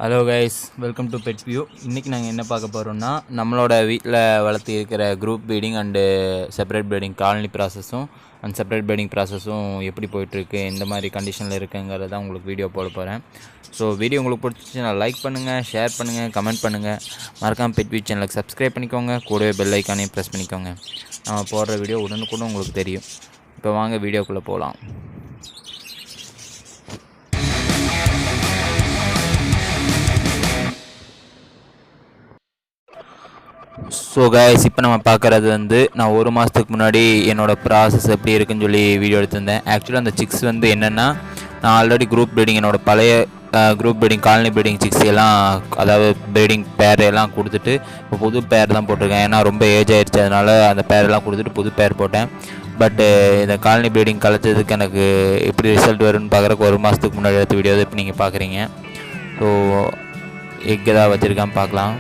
Hello guys, welcome to pet view. இன்றைக்கி நாங்கள் என்ன பார்க்க போகிறோம்னா, நம்மளோட வீட்டில் வளர்த்து இருக்கிற group breeding and separate breeding colony ப்ராசஸும் அண்ட் செப்பரேட் ப்ரீடிங் ப்ராசஸும் எப்படி போயிட்டுருக்கு, எந்த மாதிரி கண்டிஷனில் இருக்குங்கிறத உங்களுக்கு வீடியோ போட போகிறேன். ஸோ வீடியோ உங்களுக்கு பிடிச்சிச்சுன்னா லைக் பண்ணுங்கள், ஷேர் பண்ணுங்கள், கமெண்ட் பண்ணுங்கள். மறக்காமல் பெட் வியூ சேனலுக்கு சப்ஸ்கிரைப் பண்ணிக்கோங்க. கூடவே பெல் ஐக்கானையும் ப்ரெஸ் பண்ணிக்கோங்க. நம்ம போடுற வீடியோ உடனுக்குடன் உங்களுக்கு தெரியும். இப்போ வாங்க வீடியோக்குள்ளே போகலாம். ஸோ கைஸ், இப்போ நம்ம பார்க்குறது நான் 1 மாதத்துக்கு முன்னாடி என்னோடய ப்ராசஸ் எப்படி இருக்குன்னு சொல்லி வீடியோ எடுத்திருந்தேன். ஆக்சுவலாக அந்த சிக்ஸ் என்னென்னா, நான் ஆல்ரெடி குரூப் ப்ரீடிங் என்னோடய பழைய group breeding colony breeding six எல்லாம், அதாவது ப்ரீடிங் பேர் எல்லாம் கொடுத்துட்டு இப்போ புது பேர் தான் போட்டிருக்கேன். ஏன்னா ரொம்ப ஏஜ் ஆகிடுச்சு, அதனால் அந்த பேரெல்லாம் கொடுத்துட்டு புது பேர் போட்டேன். பட்டு இந்த காலனி ப்ரீடிங் கலைச்சதுக்கு எனக்கு எப்படி ரிசல்ட் வரும்னு பார்க்குறக்கு 1 மாதத்துக்கு முன்னாடி எடுத்த வீடியோ இப்போ நீங்கள் பார்க்குறீங்க. ஸோ எக் ஏதாவது வச்சுருக்கான்னு பார்க்கலாம்.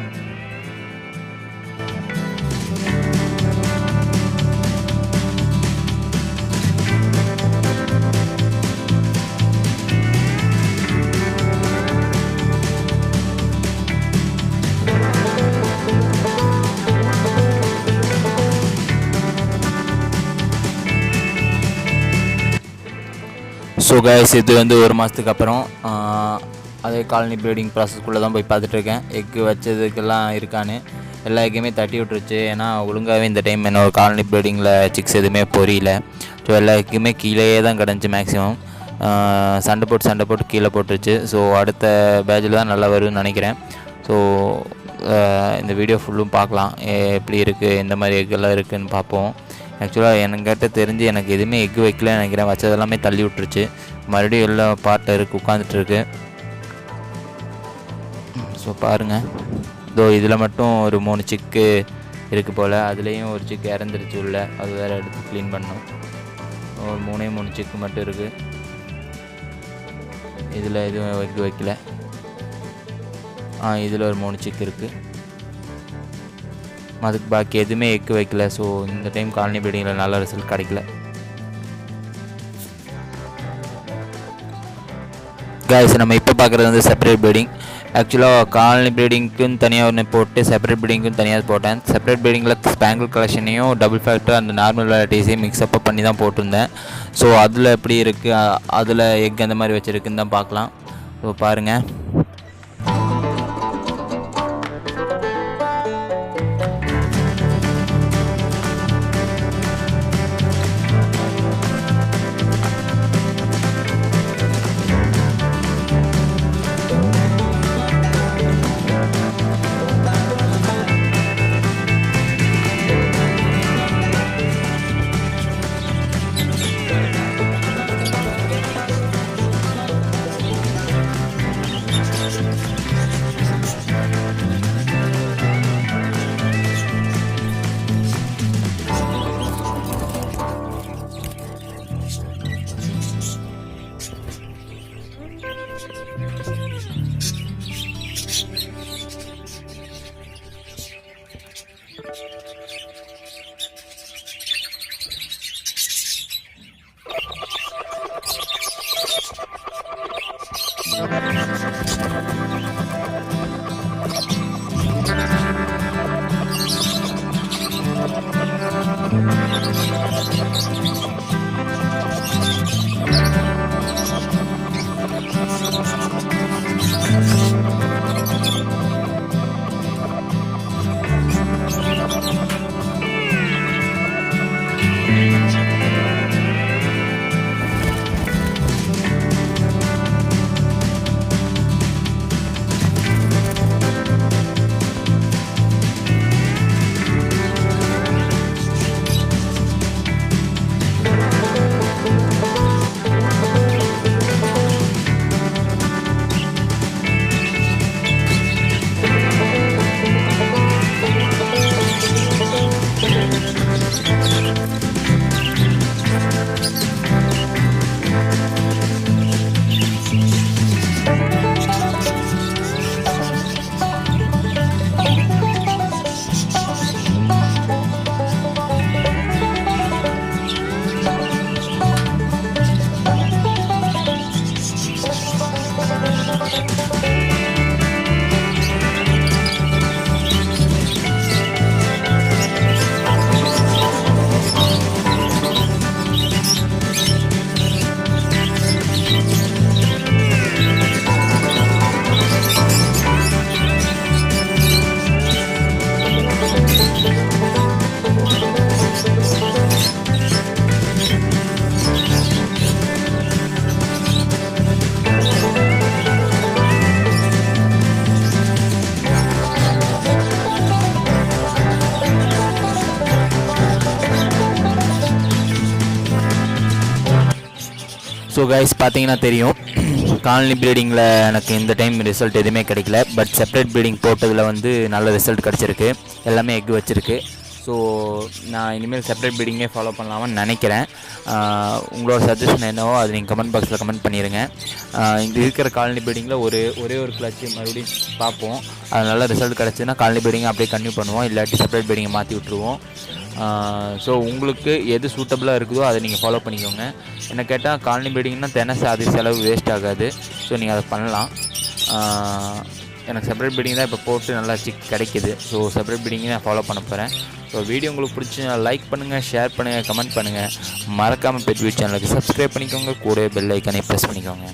ஸோ கைஸ், இது 1 மாதத்துக்கு அப்புறம் அதே காலனி ப்ரீடிங் ப்ராசஸ்க்குள்ளே தான் போய் பார்த்துட்ருக்கேன். எக்கு வச்சதுக்கெல்லாம் இருக்கான்னு. எல்லா எக்குமே தட்டி விட்டுருச்சு. ஏன்னா ஒழுங்காகவே இந்த டைம் என்னோடய காலனி ப்ரீடிங்கில் சிக்ஸ் எதுவுமே பொரியல. ஸோ எல்லா எக்குமே கீழேயே தான் கிடந்துச்சு. மேக்ஸிமம் சண்டை போட்டு கீழே போட்டுருச்சு. ஸோ அடுத்த பேட்சில் தான் நல்லா வரும்னு நினைக்கிறேன். ஸோ இந்த வீடியோ ஃபுல்லும் பார்க்கலாம், எப்படி இருக்குது, எந்த மாதிரி எக்கெல்லாம் இருக்குதுன்னு பார்ப்போம். ஆக்சுவலாக என்கிட்ட தெரிஞ்சு எனக்கு எதுவுமே எக்கு வைக்கலன்னு நினைக்கிறேன். வச்சதெல்லாமே தள்ளி விட்டுருச்சு. மறுபடியும் எல்லாம் பாட்டில் இருக்குது, உட்காந்துட்ருக்கு. ஸோ பாருங்கள், இதோ இதில் மட்டும் ஒரு 3 சிக்கு இருக்குது போல். அதுலேயும் ஒரு சிக்கு இறந்துருச்சு உள்ள. அது வேறு எடுத்து க்ளீன் பண்ணணும். ஒரு 3 சிக்கு மட்டும் இருக்குது. இதில் எதுவும் எக்கு வைக்கல. இதில் ஒரு 3 சிக்கு இருக்குது. அதுக்கு பாக்கி எதுவுமே எக்கு வைக்கல. ஸோ இந்த டைம் காலனி ப்ரீடிங்கில் நல்ல ரிசல்ட் கிடைக்கல. கைஸ், நம்ம இப்போ பார்க்குறது செப்பரேட் ப்ரீடிங். ஆக்சுவலாக காலனி ப்ரீடிங்க்குன்னு தனியாக ஒன்று போட்டு செப்பரேட் ப்ரீடிங்க்கும் தனியாக போட்டேன். செப்பரேட் ப்ரீடிங்கில் ஸ்பேங்கிள் கலெக்ஷனையும் டபுள் ஃபேக்டர் அந்த நார்மல் வெரைட்டிஸையும் மிக்ஸ்அப் பண்ணி தான் போட்டிருந்தேன். ஸோ அதில் எப்படி இருக்குது, அதில் எக் அந்த மாதிரி வச்சுருக்குன்னு தான் பார்க்கலாம். ஸோ பாருங்கள். ஸோ கைஸ் பார்த்தீங்கன்னா தெரியும், காலனி ப்ரீடிங்கில் எனக்கு இந்த டைம் ரிசல்ட் எதுவுமே கிடைக்கல. பட் செப்பரேட் ப்ரீடிங் போட்டதில் வந்து நல்ல ரிசல்ட் கிடச்சிருக்கு. எல்லாமே எக் வச்சுருக்கு. ஸோ நான் இனிமேல் செப்பரேட் ப்ரீடிங்கே ஃபாலோ பண்ணலாமான்னு நினைக்கிறேன். உங்களோட சஜஷன் என்னவோ அது நீங்கள் கமெண்ட் பாக்ஸில் கமெண்ட் பண்ணிடுங்க. இங்கே இருக்கிற காலனி ப்ரீடிங்கில் ஒரே ஒரு கிளச்சு மறுபடியும் பார்ப்போம். அது நல்ல ரிசல்ட் கிடச்சுன்னா காலனி ப்ரீடிங்கை அப்படியே கன்டினியூ பண்ணுவோம், இல்லாட்டி செப்பரேட் ப்ரீடிங்கை மாற்றி விட்ருவோம். ஸோ உங்களுக்கு எது சூட்டபுளாக இருக்குதோ அதை நீங்கள் ஃபாலோ பண்ணிக்கோங்க. என்ன கேட்டால் காலனி ப்ரீடிங்னா அது செலவு வேஸ்ட் ஆகாது. ஸோ நீங்கள் அதை பண்ணலாம். எனக்கு செப்பரேட் ப்ரீடிங் தான் இப்போ போட்டு நல்லா கிடைக்கிது. ஸோ செப்பரேட் ப்ரீடிங்கை நான் ஃபாலோ பண்ண போகிறேன். ஸோ வீடியோ உங்களுக்கு பிடிச்சி லைக் பண்ணுங்கள், ஷேர் பண்ணுங்கள், கமெண்ட் பண்ணுங்கள். மறக்காமல் பெட் வியூ சேனலுக்கு சப்ஸ்கிரைப் பண்ணிக்கோங்க. கூட பெல் ஐக்கானே ப்ரெஸ் பண்ணிக்கோங்க.